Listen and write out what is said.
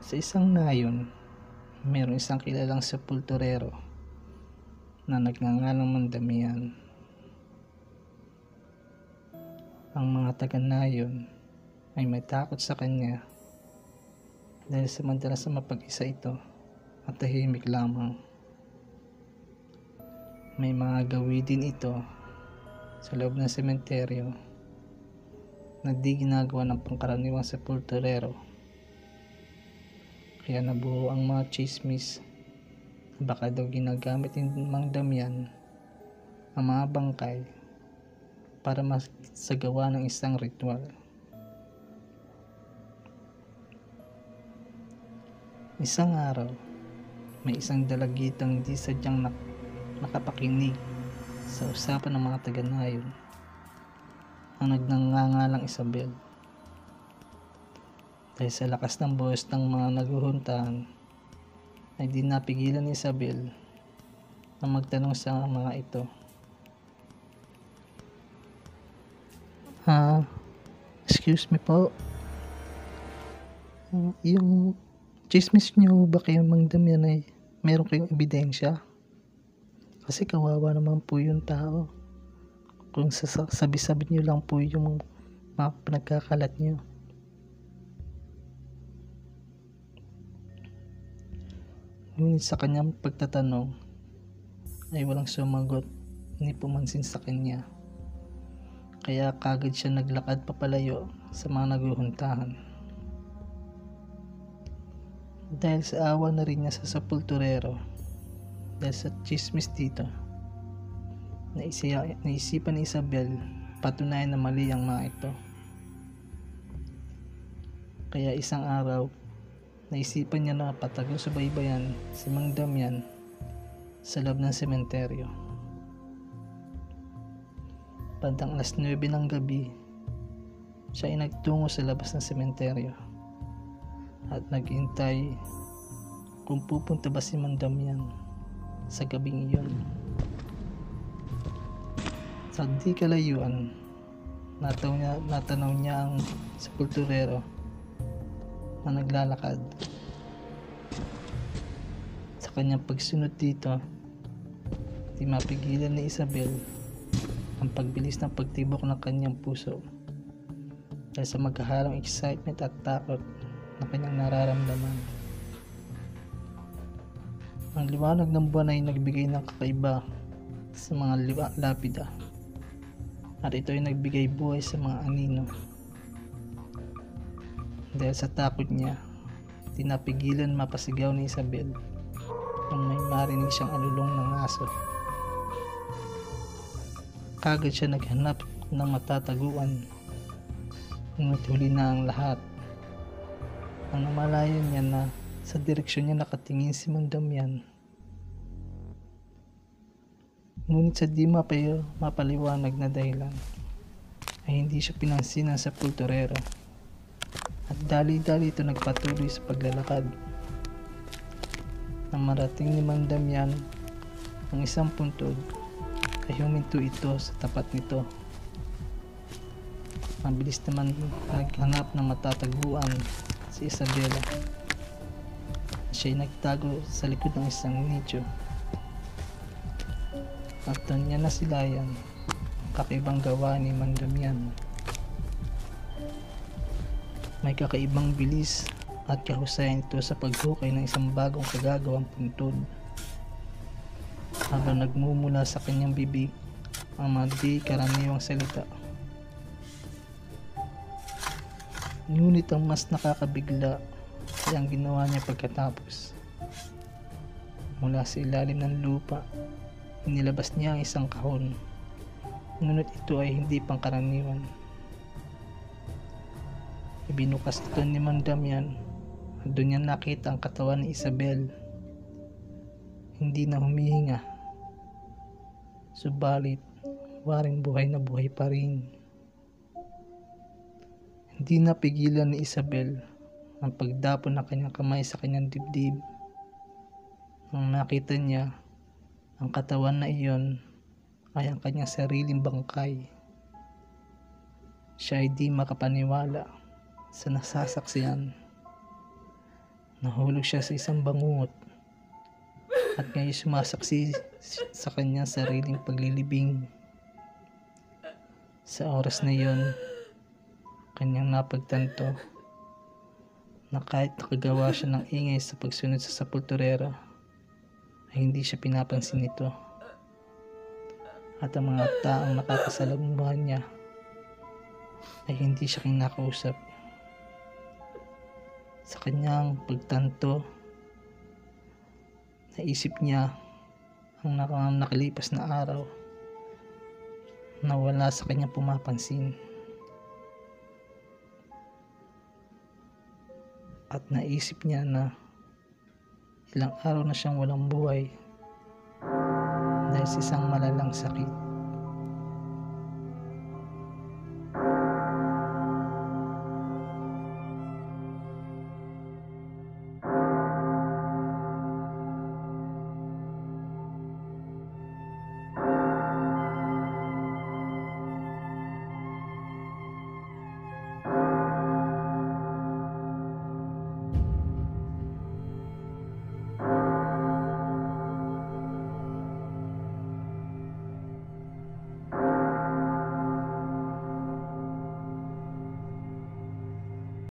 Sa isang nayon, mayroong isang kilalang sepulturero na nagngangalang Mandamian. Ang mga taga-nayon ay may takot sa kanya dahil sa madalas na mapag-isa ito at tahimik lamang. May mga gawi din ito sa loob ng sementeryo na di ginagawa ng pangkaraniwang sepulturero. Kaya nabuo ang mga chismis na baka daw ginagamit ni Mang Damian ang mga bangkay para masagawa ng isang ritual. Isang araw, may isang dalagitang di sadyang nakapakinig sa usapan ng mga taga-nayon ang nagngangalang Isabel. Dahil sa lakas ng boses ng mga naguhuntahan ay di napigilan ni Isabel na magtanong sa mga ito. Excuse me po. Yung chismis nyo ba kayo Mang Damian ay meron kayong ebidensya? Kasi kawawa naman po yung tao kung sabi-sabi nyo lang po yung mga pinagkakalat nyo. Ngunit sa kanyang pagtatanong ay walang sumagot ni pumansin sa kanya. Kaya kagad siya naglakad papalayo sa mga naguhuntahan. Dahil sa awa na rin niya sa sepulturero, dahil sa chismis dito, naisipan ni Isabel patunayan na mali ang mga ito. Kaya isang araw, naisipan niya na patagong subaybayan si Mang Damian sa loob ng sementeryo. Bandang 9:00 ng gabi, siya ay nagtungo sa labas ng sementeryo at naghintay kung pupunta ba si Mang Damian sa gabing iyon. Sa di kalayuan, natanaw niya ang sepulturero na naglalakad. Sa kanyang pagsunod dito, di mapigilan ni Isabel ang pagbilis ng pagtibok ng kanyang puso dahil sa magkahalong excitement at takot na kanyang nararamdaman. Ang liwanag ng buwan ay nagbigay ng kakaiba sa mga lapida at ito ay nagbigay buhay sa mga anino. Dahil sa takot niya, tinapigilan mapasigaw ni Isabel nang may marinig siyang alulong ng aso. Kagad siya naghanap ng matataguan, ngunit huli na ang lahat. Ang namalayan niya na sa direksyon niya nakatingin si Mang Damian. Ngunit sa di mapaliwanag na dahilan ay hindi siya pinansin ng sepulturero. At dali-dali ito nagpatuloy sa paglalakad. Nang marating ni Mang Damian ang isang puntod, ay huminto ito sa tapat nito. Mabilis naman naghanap ng matataguan si Isabela. Siya ay nagtago sa likod ng isang nicho. At doon niya nasilayan ang kakaibang gawa ni Mang Damian. May kakaibang bilis at kahusayan ito sa paghukay ng isang bagong kagagawang puntod. Habang nagmumula sa kanyang bibig ang mga di karaniwang salita. Ngunit ang mas nakakabigla ay ang ginawa niya pagkatapos. Mula sa ilalim ng lupa, inilabas niya ang isang kahon. Ngunit ito ay hindi pangkaraniwan. Ibinukas ito ni Mang Damian at doon niya nakita ang katawan ni Isabel. Hindi na humihinga, subalit waring buhay na buhay pa rin. Hindi napigilan ni Isabel ang pagdapon ng kanyang kamay sa kanyang dibdib. Nang nakita niya ang katawan na iyon ay ang kanyang sariling bangkay. Siya ay di makapaniwala sa nasasaksiyan. Nahulog siya sa isang bangungot at ngayon sumasaksi sa kanyang sariling paglilibing. Sa oras na yon, kanyang napagtanto na kahit nakagawa siya ng ingay sa pagsunod sa sepulturero ay hindi siya pinapansin nito, at ang mga taong nakakasalamuhan niya ay hindi siya kinakausap. Sa kanyang pagtanto, naisip niya ang nakalipas na araw na wala sa kanyang pumapansin, at naisip niya na ilang araw na siyang walang buhay dahil sa isang malalang sakit.